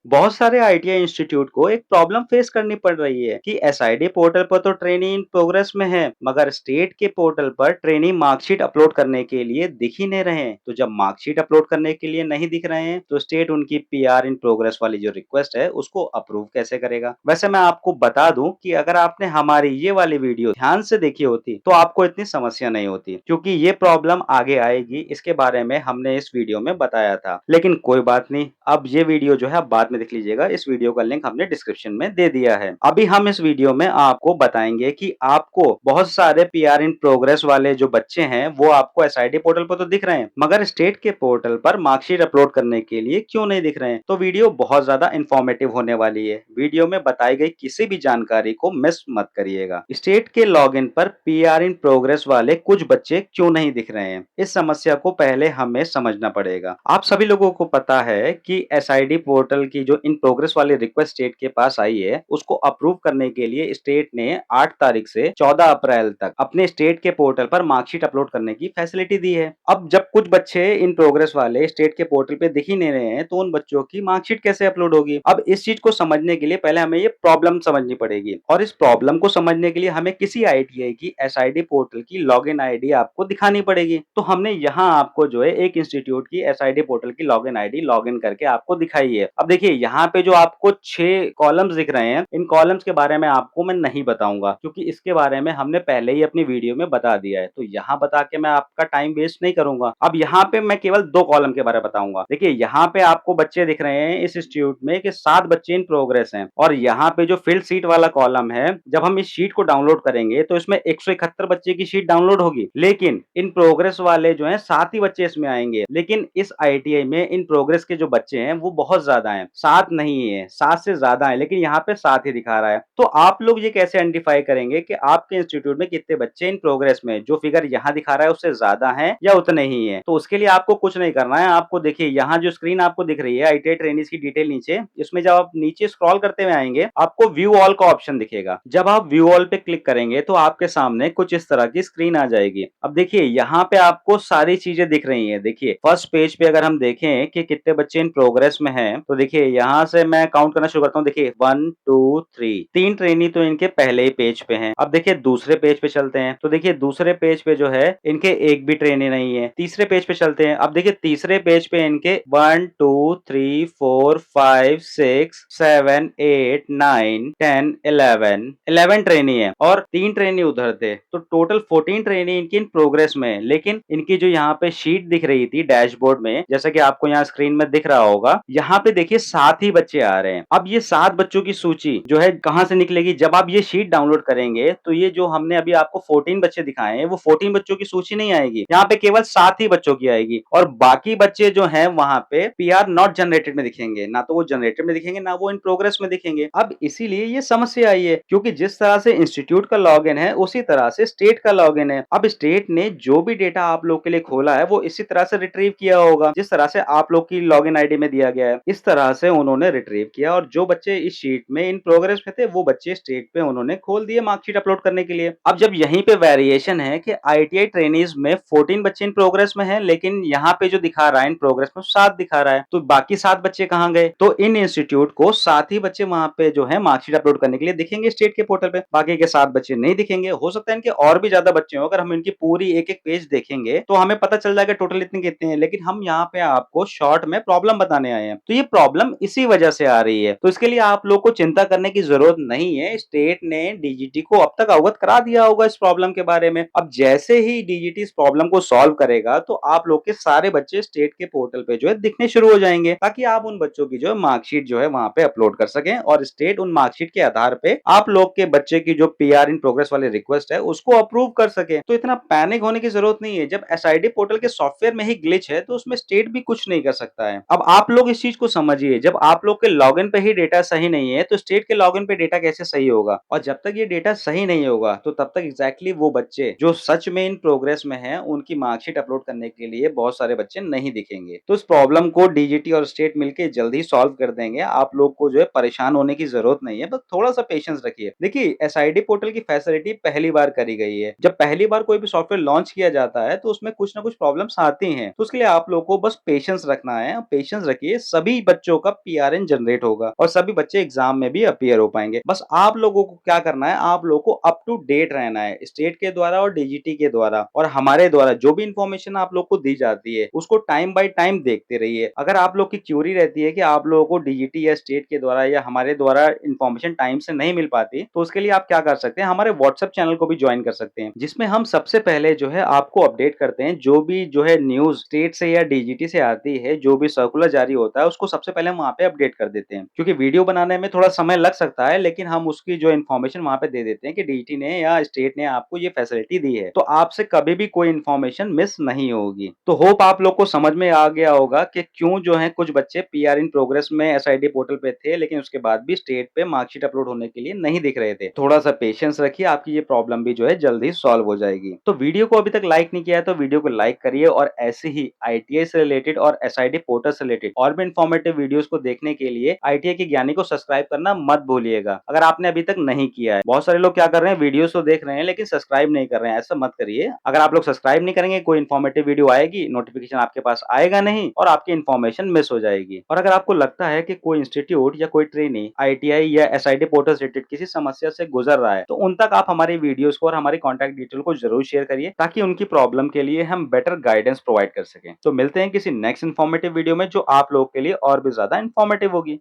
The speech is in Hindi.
बहुत सारे आईटीआई इंस्टीट्यूट को एक प्रॉब्लम फेस करनी पड़ रही है कि एसआईडी पोर्टल पर तो ट्रेनिंग इन प्रोग्रेस में है, मगर स्टेट के पोर्टल पर ट्रेनिंग मार्कशीट अपलोड करने के लिए दिख ही नहीं रहे हैं। तो जब मार्कशीट अपलोड करने के लिए नहीं दिख रहे हैं तो स्टेट उनकी पीआर इन प्रोग्रेस वाली जो रिक्वेस्ट है उसको अप्रूव कैसे करेगा। वैसे मैं आपको बता दूं कि अगर आपने हमारी ये वाली वीडियो ध्यान से देखी होती तो आपको इतनी समस्या नहीं होती, क्योंकि ये प्रॉब्लम आगे आएगी इसके बारे में हमने इस वीडियो में बताया था। लेकिन कोई बात नहीं, अब ये वीडियो जो है आप बाद में देख लीजिएगा, इस वीडियो का लिंक हमने डिस्क्रिप्शन में दे दिया है। अभी हम इस वीडियो में आपको बताएंगे कि आपको बहुत सारे पीआर इन प्रोग्रेस वाले जो बच्चे हैं वो आपको एसआईडी पोर्टल पर तो दिख रहे हैं, मगर स्टेट के पोर्टल पर मार्कशीट अपलोड करने के लिए क्यों नहीं दिख रहे हैं। तो वीडियो बहुत ज्यादा इंफॉर्मेटिव होने वाली है। वीडियो में बताई गई किसी भी जानकारी को मिस मत करिएगा। स्टेट के लॉगिन पर पीआर इन प्रोग्रेस वाले कुछ बच्चे क्यों नहीं दिख रहे हैं, इस समस्या को पहले हमें समझना पड़ेगा। आप सभी लोगों को पता है कि एसआईडी पोर्टल की जो इन प्रोग्रेस वाली रिक्वेस्ट स्टेट के पास आई है उसको अप्रूव करने के लिए स्टेट ने 8 तारीख से 14 अप्रैल तक अपने स्टेट के पोर्टल पर मार्कशीट अपलोड करने की फैसिलिटी दी है। अब जब कुछ बच्चे इन प्रोग्रेस वाले स्टेट के पोर्टल पे दिख ही नहीं रहे हैं तो उन बच्चों की मार्कशीट कैसे अपलोड होगी। अब इस चीज को समझने के लिए पहले हमें ये प्रॉब्लम समझनी पड़ेगी, और इस प्रॉब्लम को समझने के लिए हमें किसी आईटीआई की एसआईडी पोर्टल की लॉगिन आईडी आपको दिखानी पड़ेगी। तो हमने यहाँ आपको जो है एक इंस्टीट्यूट की एसआईडी पोर्टल की लॉगिन आईडी लॉगिन करके आपको दिखाई है। अब देखिए यहाँ पे जो आपको 6 कॉलम्स दिख रहे हैं, इन कॉलम्स के बारे में आपको मैं नहीं बताऊंगा क्योंकि इसके बारे में हमने पहले ही अपनी वीडियो में बता दिया है। तो यहाँ बता के मैं आपका टाइम वेस्ट नहीं करूंगा। अब यहाँ पे मैं केवल 2 कॉलम के बारे में बताऊंगा। देखिए यहाँ पे आपको बच्चे दिख रहे हैं इस इंस्टीट्यूट में कि 7 बच्चे इन प्रोग्रेस हैं, और यहाँ पे जो फील्ड सीट वाला कॉलम है, जब हम इस शीट को डाउनलोड करेंगे तो इसमें 171 बच्चे की शीट डाउनलोड होगी, लेकिन इन प्रोग्रेस वाले जो है 7 ही बच्चे इसमें आएंगे। लेकिन इस आईटीआई में इन प्रोग्रेस के जो बच्चे हैं वो बहुत ज्यादा हैं, 7 नहीं है, 7 से ज्यादा है, लेकिन यहाँ पे 7 ही दिखा रहा है। तो आप लोग ये कैसे आइडेंटिफाई करेंगे कि आपके इंस्टीट्यूट में कितने बच्चे इन प्रोग्रेस में जो फिगर यहाँ दिखा रहा है उससे ज्यादा है या उतने ही है। तो उसके लिए आपको कुछ नहीं करना है। आपको देखिए यहाँ जो स्क्रीन आपको दिख रही है आईटीआई ट्रेनीज की डिटेल नीचे, इसमें जब आप नीचे स्क्रॉल करते हुए आएंगे आपको व्यू ऑल का ऑप्शन दिखेगा। जब आप व्यू ऑल पे क्लिक करेंगे तो आपके सामने कुछ इस तरह की स्क्रीन आ जाएगी। अब देखिए यहाँ पे आपको सारी चीजें दिख रही हैं। देखिए फर्स्ट पेज पे अगर हम देखें कि कितने बच्चे इन प्रोग्रेस में हैं, तो देखिए यहाँ से मैं काउंट करना शुरू करता हूँ। देखिए 1 2 3, 3 ट्रेनी तो इनके पहले ही पेज पे हैं। अब देखिए दूसरे पेज पे चलते हैं, तो देखिए दूसरे पेज पे जो है इनके एक भी ट्रेनी नहीं है। तीसरे पेज पे चलते हैं, अब देखिए तीसरे पेज पे इनके 1 2 3 4 5 6 7 8 9 10 11 11 ट्रेनी है और 3 ट्रेनी उधर थे। तो टोटल 14 ट्रेनी इनकी इन प्रोग्रेस में है। लेकिन इनकी जो यहाँ पे शीट दिख रही थी डैशबोर्ड में, जैसा कि आपको यहाँ स्क्रीन में दिख रहा होगा, यहाँ पे देखिए 7 ही बच्चे आ रहे हैं। अब ये 7 बच्चों की सूची जो है कहाँ से निकलेगी। जब आप ये शीट डाउनलोड करेंगे तो ये जो हमने अभी आपको 14 बच्चे दिखाए हैं वो 14 बच्चों की सूची नहीं आएगी, यहाँ पे केवल 7 ही बच्चों की आएगी, और बाकी बच्चे जो हैं वहां पे पीआर नॉट जनरेटेड में दिखेंगे। ना तो वो जनरेटेड में दिखेंगे ना वो इन प्रोग्रेस में दिखेंगे। अब इसीलिए ये समस्या आई है, क्योंकि जिस तरह से इंस्टीट्यूट का लॉगिन है उसी तरह से स्टेट का लॉगिन है। अब स्टेट ने जो भी डेटा आप लोग के लिए खोला है वो इसी तरह से रिट्रीव किया होगा जिस तरह से आप लोग की लॉगिन आईडी में दिया गया है। इस तरह से उन्होंने रिट्रीव किया, और जो बच्चे इस शीट में इन प्रोग्रेस में थे वो बच्चे स्टेट पे उन्होंने खोल दिए मार्कशीट अपलोड करने के लिए। अब जब यहीं पे वेरिएशन है कि आईटीआई ट्रेनीज में 14 बच्चे इन प्रोग्रेस में है, लेकिन यहाँ पे जो दिखा रहा है इन प्रोग्रेस में 7 दिखा रहा है, तो बाकी 7 बच्चे कहाँ गए। तो इन इंस्टीट्यूट को 7 ही बच्चे वहां पे जो है मार्कशीट अपलोड करने के लिए दिखेंगे स्टेट के पोर्टल पे, बाकी के 7 बच्चे नहीं दिखेंगे। हो सकता है इनके और भी ज्यादा बच्चे हो, अगर हम इनकी पूरी एक एक पेज देखेंगे तो हमें पता चल जाएगा टोटल इतने कितने हैं, लेकिन हम यहाँ पे आपको शॉर्ट में प्रॉब्लम बताने आए हैं। तो ये प्रॉब्लम इसी वजह से आ रही है, तो इसके लिए आप लोग को चिंता करने की जरूरत नहीं है। स्टेट ने डीजीटी को अब तक अवगत करा दिया होगा इस प्रॉब्लम के बारे में। अब जैसे ही डीजीटी इस प्रॉब्लम को सॉल्व करेगा तो आप लोग के सारे बच्चे स्टेट के पोर्टल पे जो है दिखने शुरू हो जाएंगे, ताकि आप उन बच्चों की जो है मार्कशीट जो है वहां पे अपलोड कर सकें, और स्टेट उन मार्कशीट के आधार पे आप लोग के बच्चे की जो पीआर इन प्रोग्रेस वाली रिक्वेस्ट है उसको अप्रूव कर सके। तो इतना पैनिक होने की जरूरत नहीं है। जब एसआईडी पोर्टल के सॉफ्टवेयर में ही ग्लिच है तो उसमें स्टेट भी कुछ नहीं कर सकता है। अब आप लोग इस चीज को समझिए, जब आप लोग के लॉगिन पे ही डेटा सही नहीं है तो स्टेट के लॉगिन पे डेटा कैसे सही होगा। और जब तक ये डेटा सही नहीं होगा तो तब तक एग्जैक्टली वो बच्चे जो सच में इन प्रोग्रेस में हैं उनकी मार्कशीट अपलोड करने के लिए बहुत सारे बच्चे नहीं दिखेंगे। तो इस प्रॉब्लम को डीजीटी और स्टेट मिलकर जल्दी सॉल्व कर देंगे। आप लोग को जो है परेशान होने की जरूरत नहीं है, बस थोड़ा सा पेशेंस रखिए। देखिए एसआईडी पोर्टल की फैसिलिटी पहली बार करी गई है। जब पहली बार कोई भी सॉफ्टवेयर लॉन्च किया जाता है तो उसमें कुछ ना कुछ प्रॉब्लम्स आती हैं, तो उसके लिए आप लोग को बस पेशेंस रखना है। पेशेंस रखिए, सभी बच्चों का पीआरएन जनरेट होगा और सभी बच्चे एग्जाम में भी अपीयर हो पाएंगे। बस आप लोगों को क्या करना है, आप लोगों को अप टू डेट रहना है स्टेट के द्वारा और डीजीटी के द्वारा, और हमारे द्वारा जो भी इंफॉर्मेशन आप लोग को दी जाती है उसको टाइम बाय टाइम देखते रहिए। अगर आप लोग की क्यूरी रहती है कि आप लोगों को डीजीटी या स्टेट के द्वारा या हमारे द्वारा इंफॉर्मेशन टाइम से नहीं मिल पाती, तो उसके लिए आप क्या कर सकते हैं, हमारे व्हाट्सएप चैनल को भी ज्वाइन कर सकते हैं, जिसमें हम सबसे पहले जो है आपको अपडेट करते हैं। जो भी जो है न्यूज़ स्टेट से या डीजीटी से आती है, जो भी सर्कुलर जारी होता है, उसको सबसे पहले हम वहाँ पे अपडेट कर देते हैं। क्योंकि वीडियो बनाने में थोड़ा समय लग सकता है, लेकिन हम उसकी जो इन्फॉर्मेशन वहाँ पे दे देते हैं कि डीजीटी ने या स्टेट ने आपको ये फैसिलिटी दी है, तो आपसे कभी भी कोई इन्फॉर्मेशन मिस नहीं होगी। तो होप आप लोग को समझ में आ गया होगा कि क्यों जो है कुछ बच्चे पीआर इन प्रोग्रेस में एसआईडी पोर्टल पे थे, लेकिन उसके बाद भी स्टेट पे मार्कशीट अपलोड होने के लिए नहीं दिख रहे थे। थोड़ा-सा पेशेंस रखिए, आपकी ये प्रॉब्लम भी जो है जल्द ही सॉल्व हो जाएगी। तो वीडियो को अभी तक लाइक नहीं किया है तो वीडियो को लाइक करिए, और ऐसे ही आईटीआई से रिलेटेड और एसआईडी पोर्टल से रिलेटेड और भी इन्फॉर्मेटिव वीडियोस को देखने के लिए आईटीआई के ज्ञानी को सब्सक्राइब करना मत भूलिएगा, अगर आपने अभी तक नहीं किया है। बहुत सारे लोग क्या कर रहे हैं, वीडियोस तो देख रहे हैं लेकिन सब्सक्राइब नहीं कर रहे हैं, ऐसा मत करिए। अगर आप लोग सब्सक्राइब नहीं करेंगे, कोई इन्फॉर्मेटिव वीडियो आएगी, नोटिफिकेशन आपके पास आएगा नहीं और आपकी इन्फॉर्मेशन मिस हो जाएगी। और अगर आपको लगता है कि कोई इंस्टीट्यूट या कोई ट्रेनी आईटीआई या एसआईडी पोर्टल से रिलेटेड किसी समस्या से गुजर रहा है, तो उन तक आप हमारी वीडियोस को और हमारी कॉन्टैक्ट डिटेल को जरूर शेयर करिए, ताकि उनकी प्रॉब्लम के लिए हम बेटर गाइडेंस प्रोवाइड कर सकें। तो मिलते हैं किसी नेक्स्ट इन्फॉर्मेटिव वीडियो में, जो आप लोगों के लिए और भी ज्यादा इन्फॉर्मेटिव होगी।